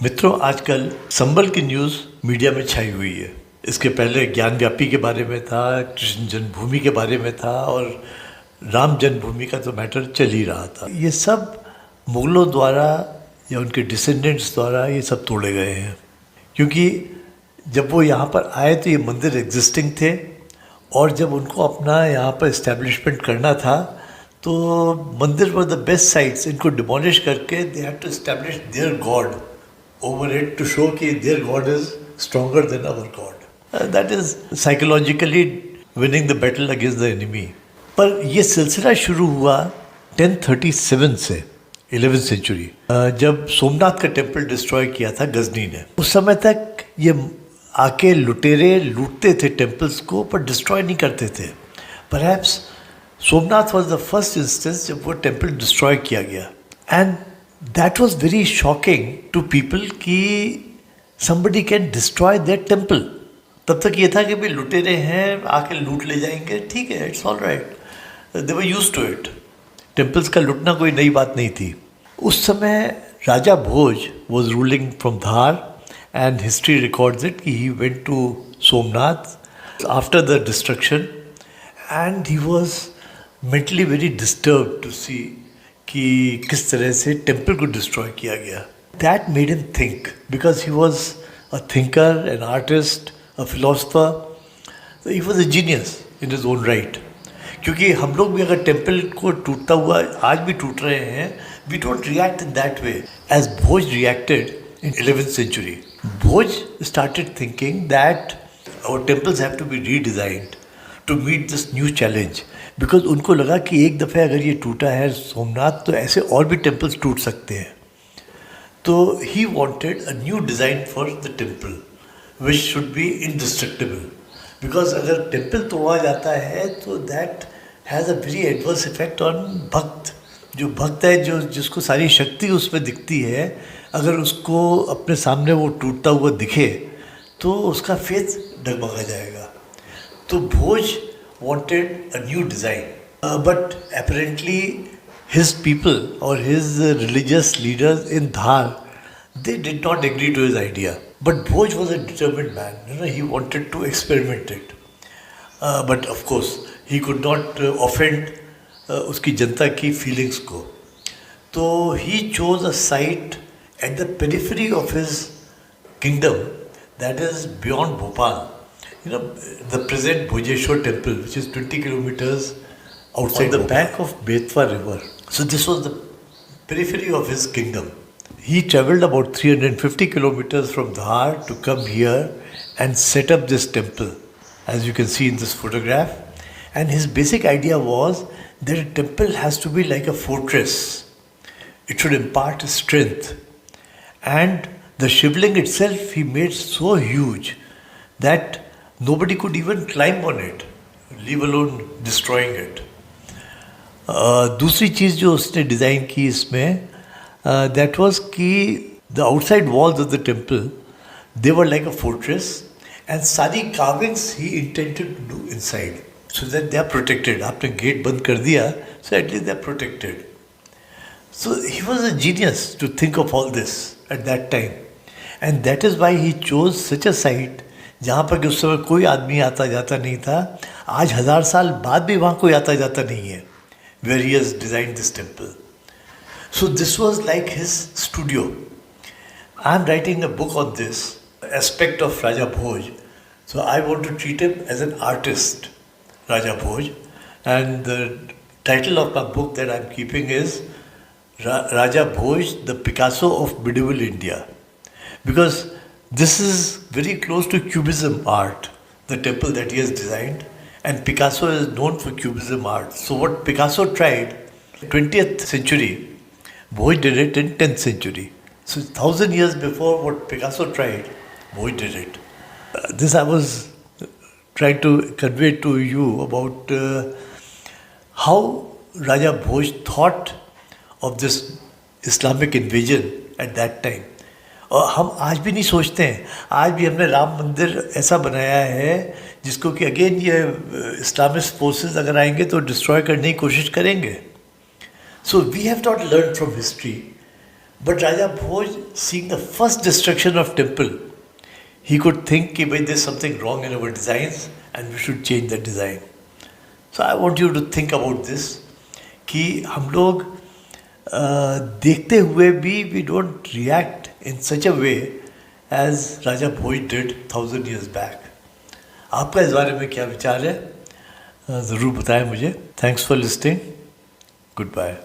मित्रों, आजकल संबल की न्यूज़ मीडिया में छाई हुई है। इसके पहले ज्ञान व्यापी के बारे में था, कृष्ण जन्मभूमि के बारे में था और राम जन्मभूमि का तो मैटर चल ही रहा था। ये सब मुगलों द्वारा या उनके डिसेंडेंट्स द्वारा ये सब तोड़े गए हैं, क्योंकि जब वो यहाँ पर आए तो ये मंदिर एग्जिस्टिंग थे और जब उनको अपना यहाँ पर इस्टेब्लिशमेंट करना था तो मंदिर वर द बेस्ट साइट्स। इनको डिमोलिश करके they had to establish their god over it to show कि their God is stronger than our God. That is psychologically winning the battle against the enemy. पर ये सिलसिला शुरू हुआ 1037 से 11th century, जब सोमनाथ का टेम्पल डिस्ट्रॉय किया था गजनी ने। उस समय तक ये आके लुटेरे लूटते थे टेम्पल्स को, पर डिस्ट्रॉय नहीं करते थे। Perhaps Somnath was the first instance जब वो टेम्पल डिस्ट्रॉय किया गया, and that was very shocking to people कि somebody can destroy their temple. तब तक ये था कि भाई लुटेरे हैं, आके लूट ले जाएंगे, ठीक है, it's all right. They were used to it. Temples का लुटना कोई नई बात नहीं थी। उस समय राजा भोज was ruling from Dhar and history records it कि he went to Somnath after the destruction and he was mentally very disturbed to see कि किस तरह से टेम्पल को डिस्ट्रॉय किया गया। That made him think, because he was a thinker, an artist, a philosopher. He was a genius in his own right. क्योंकि हम लोग भी अगर टेम्पल को टूटता हुआ आज भी टूट रहे हैं, we don't react in that way as Bhoj reacted in 11th century. Bhoj started thinking that our temples have to be redesigned to meet this new challenge, because उनको लगा कि एक दफ़े अगर ये टूटा है सोमनाथ तो ऐसे और भी टेम्पल्स टूट सकते हैं। तो he wanted a new design for the temple which should be indestructible, because अगर टेम्पल तोड़ा जाता है तो that has a very adverse effect on भक्त। जो भक्त है, जो जिसको सारी शक्ति उसमें दिखती है, अगर उसको अपने सामने वो टूटता हुआ दिखे तो उसका फेथ डगमगा जाएगा। तो भोज wanted a new design, but apparently his people or his religious leaders in Dhar, they did not agree to his idea. But Bhoj was a determined man. He wanted to experiment it, but of course he could not offend उसकी जनता की feelings को. तो he chose a site at the periphery of his kingdom, that is beyond Bhopal. The present Bhojeshwar temple, which is 20 kilometers outside the bank of Betwa river. So this was the periphery of his kingdom. He traveled about 350 kilometers from Dhar to come here and set up this temple, as you can see in this photograph. And his basic idea was that a temple has to be like a fortress. It should impart strength. And the Shivling itself he made so huge that nobody could even climb on it, leave alone destroying it. दूसरी चीज़ जो उसने design की इसमें, that was कि the outside walls of the temple, they were like a fortress, and सारी carvings he intended to do inside, so that they are protected. आपने gate बंद कर दिया, so at least they are protected. So he was a genius to think of all this at that time, and that is why he chose such a site जहाँ पर कि उस समय कोई आदमी आता जाता नहीं था। आज 1000 साल बाद भी वहाँ कोई आता जाता नहीं है, where he has designed this temple. So this was like his studio. I am writing a book on this aspect of Raja Bhoj. So I want to treat him as an artist, Raja Bhoj. And the title of my book that I am keeping is Raja Bhoj, the Picasso of Medieval India. Because this is very close to Cubism art, the temple that he has designed, and Picasso is known for Cubism art. So what Picasso tried 20th century, Bhoj did it in 10th century. So 1000 years before what Picasso tried, Bhoj did it. This I was trying to convey to you about how Raja Bhoj thought of this Islamic invasion at that time. और हम आज भी नहीं सोचते हैं। आज भी हमने राम मंदिर ऐसा बनाया है जिसको कि अगेन ये इस्लामिस्ट फोर्सेस अगर आएंगे तो डिस्ट्रॉय करने की कोशिश करेंगे। So we have not learn from history But Raja Bhoj, seeing the first destruction of temple, he could think कि भाई there's something wrong in our designs and we should change the design. So I want you to think about this कि हम लोग देखते हुए भी we don't react in such a way as Raja Bhoj did 1000 years back. आपका इस बारे में क्या विचार है ज़रूर बताएं मुझे. Thanks for listening. Good bye.